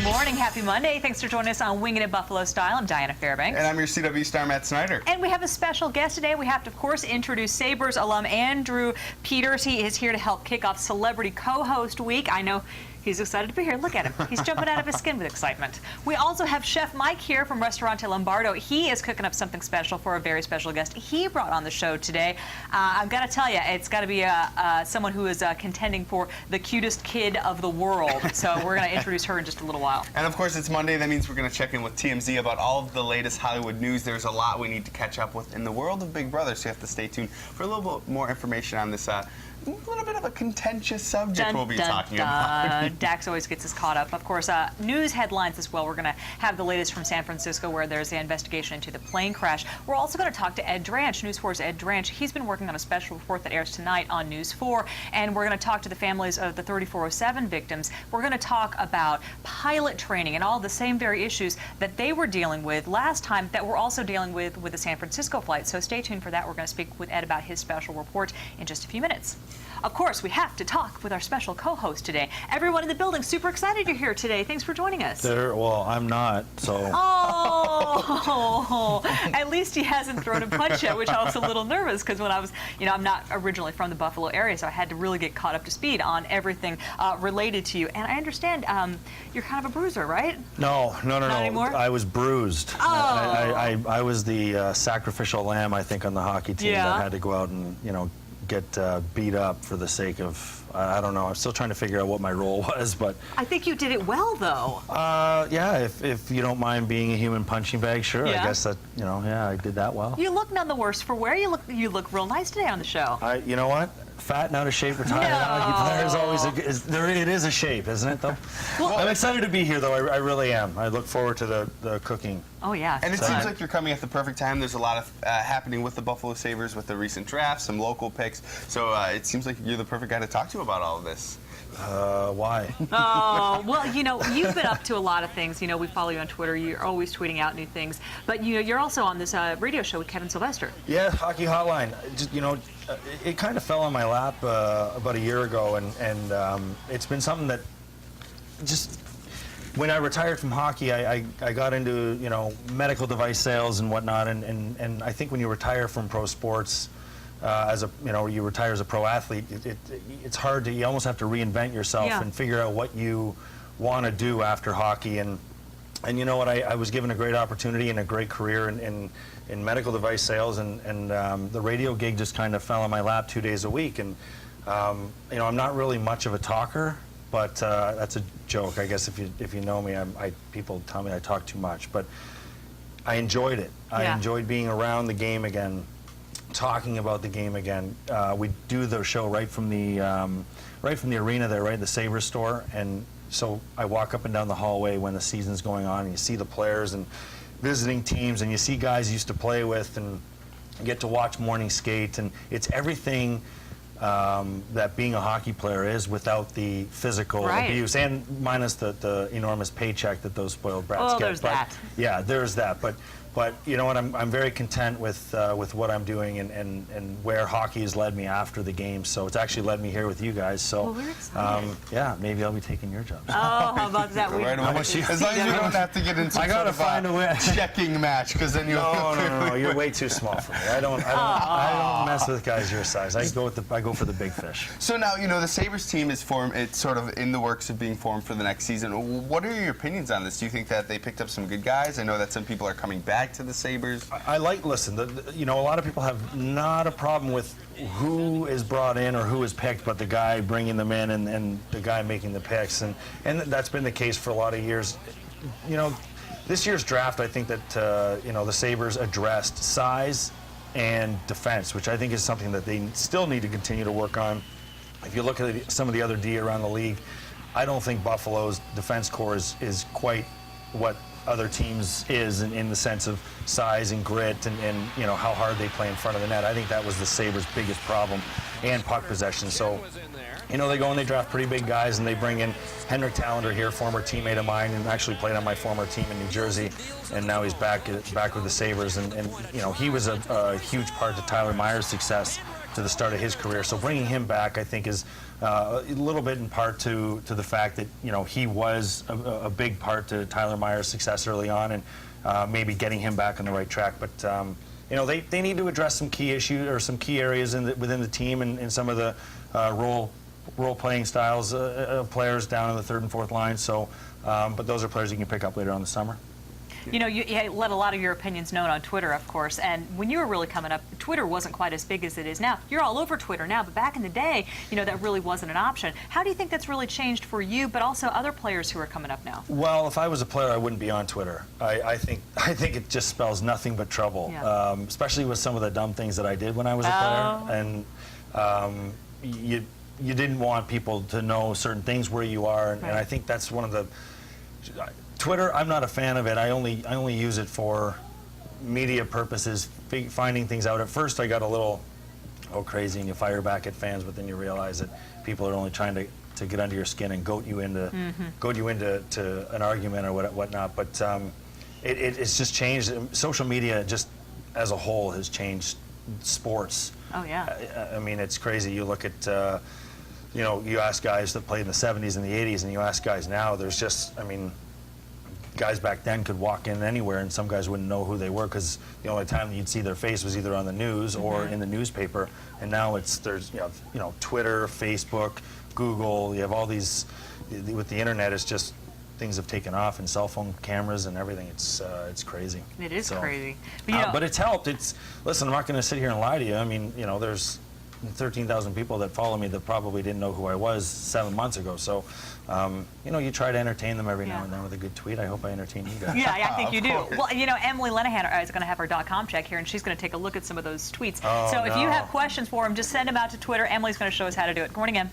morning. Happy Monday. Thanks for joining us on Winging It Buffalo Style. I'm Diana Fairbanks. And I'm your CW star, Matt Snyder. And we have a special guest today. We have to, of course, introduce Sabres alum Andrew Peters. He is here to help kick off Celebrity Co-Host Week. I know he's excited to be here. Look at him. He's jumping out of his skin with excitement. We also have Chef Mike here from Restaurante Lombardo. He is cooking up something special for a very special guest he brought on the show today. I've got to tell you, it's got to be someone who is contending for the cutest kid of the world. So we're going to introduce her in just a little while. And of course, it's Monday. That means we're going to check in with TMZ about all of the latest Hollywood news. There's a lot we need to catch up with in the world of Big Brother, so you have to stay tuned for a little bit more information on this little bit of a contentious subject we'll be talking about. Dax always gets us caught up. Of course, news headlines as well. We're going to have the latest from San Francisco, where there's an investigation into the plane crash. We're also going to talk to Ed Dranch, News 4's Ed Dranch. He's been working on a special report that airs tonight on News 4, and we're going to talk to the families of the 3407 victims. We're going to talk about pilot training and all the same very issues that they were dealing with last time that we're also dealing with the San Francisco flight. So stay tuned for that. We're going to speak with Ed about his special report in just a few minutes. Of course, we have to talk with our special co-host today. Everyone in the building, super excited you're here today. Thanks for joining us. Well, I'm not, so. Oh, at least he hasn't thrown a punch yet, which I was a little nervous because when I was, I'm not originally from the Buffalo area, so I had to really get caught up to speed on everything related to you. And I understand you're kind of a bruiser, right? No. Not anymore? I was bruised. Oh. I was the sacrificial lamb, I think, on the hockey team that had to go out and, get beat up for the sake of, I don't know, I'm still trying to figure out what my role was, but... I think you did it well, though. Yeah, if you don't mind being a human punching bag, sure, Yeah. I guess that, I did that well. You look none the worse for wear. You look real nice today on the show. You know what? Fat and out of shape retired hockey player is always it is a shape, isn't it, though? Well, I'm excited to be here, though. I really am. I look forward to the cooking. Oh, yeah. And it seems like you're coming at the perfect time. There's a lot of happening with the Buffalo Sabres with the recent draft, some local picks. So it seems like you're the perfect guy to talk to about all of this. Why? Oh, well, you've been up to a lot of things. We follow you on Twitter. You're always tweeting out new things. But, you're also on this radio show with Kevin Sylvester. Yeah, Hockey Hotline. Just, it kind of fell on my lap about a year ago, and it's been something that just... When I retired from hockey, I got into, medical device sales and whatnot, and I think when you retire from pro sports, you retire as a pro athlete, it's hard to, you almost have to reinvent yourself and figure out what you want to do after hockey. And you know what, I was given a great opportunity and a great career in medical device sales, and the radio gig just kind of fell on my lap 2 days a week. And, I'm not really much of a talker, but that's a joke. I guess if you know me, people tell me I talk too much, but I enjoyed it. I enjoyed being around the game again, talking about the game again. We do the show right from the arena there, right, the Sabres store, and so I walk up and down the hallway when the season's going on, and you see the players and visiting teams, and you see guys you used to play with, and you get to watch morning skate, and it's everything that being a hockey player is without the physical abuse, and minus the enormous paycheck that those spoiled brats get. There's that. Yeah, there's that. But you know what? I'm very content with what I'm doing and where hockey has led me after the game. So it's actually led me here with you guys. So we're excited. yeah, maybe I'll be taking your jobs. Oh, how about that? Right away. As long as you don't have to get into find a way. checking match, because then you'll No, you're way too small for me. I don't mess with guys your size. I go for the big fish. So now, the Sabres team is formed. It's sort of in the works of being formed for the next season. What are your opinions on this? Do you think that they picked up some good guys? I know that some people are coming back to the Sabres. Listen, a lot of people have not a problem with who is brought in or who is picked, but the guy bringing them in and the guy making the picks. And that's been the case for a lot of years. This year's draft, I think that, the Sabres addressed size and defense, which I think is something that they still need to continue to work on. If you look at some of the other D around the league, I don't think Buffalo's defense core is quite what other teams is in the sense of size and grit and how hard they play in front of the net. I think that was the Sabres' biggest problem, and puck possession. So they go and they draft pretty big guys, and they bring in Henrik Talander here, former teammate of mine, and actually played on my former team in New Jersey, and now he's back with the Sabres, and he was a huge part to Tyler Myers' success to the start of his career. So bringing him back, I think, is a little bit in part to the fact that, you know, he was a big part to Tyler Myers' success early on, and maybe getting him back on the right track. But you know, they need to address some key issues or some key areas within the team and some of the role-playing styles of players down in the third and fourth line. So, but those are players you can pick up later on in the summer. You know, you let a lot of your opinions known on Twitter, of course, and when you were really coming up, Twitter wasn't quite as big as it is now. You're all over Twitter now, but back in the day, you know, that really wasn't an option. How do you think that's really changed for you, but also other players who are coming up now? Well, if I was a player, I wouldn't be on Twitter. I think it just spells nothing but trouble, Yeah. Especially with some of the dumb things that I did when I was a player. And you didn't want people to know certain things where you are, and I think that's one of the Twitter. I'm not a fan of it. I only use it for media purposes, finding things out. At first, I got a little crazy, and you fire back at fans, but then you realize that people are only trying to get under your skin and goat you into an argument or whatnot. But it's just changed. Social media, just as a whole, has changed sports. Oh yeah. I mean, it's crazy. You look at you know, you ask guys that played in the 70s and the 80s, and you ask guys now, there's just, I mean, guys back then could walk in anywhere and some guys wouldn't know who they were because the only time that you'd see their face was either on the news or in the newspaper. And now there's you know, Twitter, Facebook, Google. You have all these, with the internet, it's just things have taken off, and cell phone cameras and everything. It's crazy. It is crazy. But, you know, but it's helped. Listen, I'm not going to sit here and lie to you. I mean, you know, there's 13,000 people that follow me that probably didn't know who I was 7 months ago. So, you know, you try to entertain them every now and then with a good tweet. I hope I entertain you guys. Yeah, I think you do. Well, you know, Emily Lenahan is going to have her .com check here, and she's going to take a look at some of those tweets. Oh, so if you no. have questions for him, just send them out to Twitter. Emily's going to show us how to do it. Good morning, Em.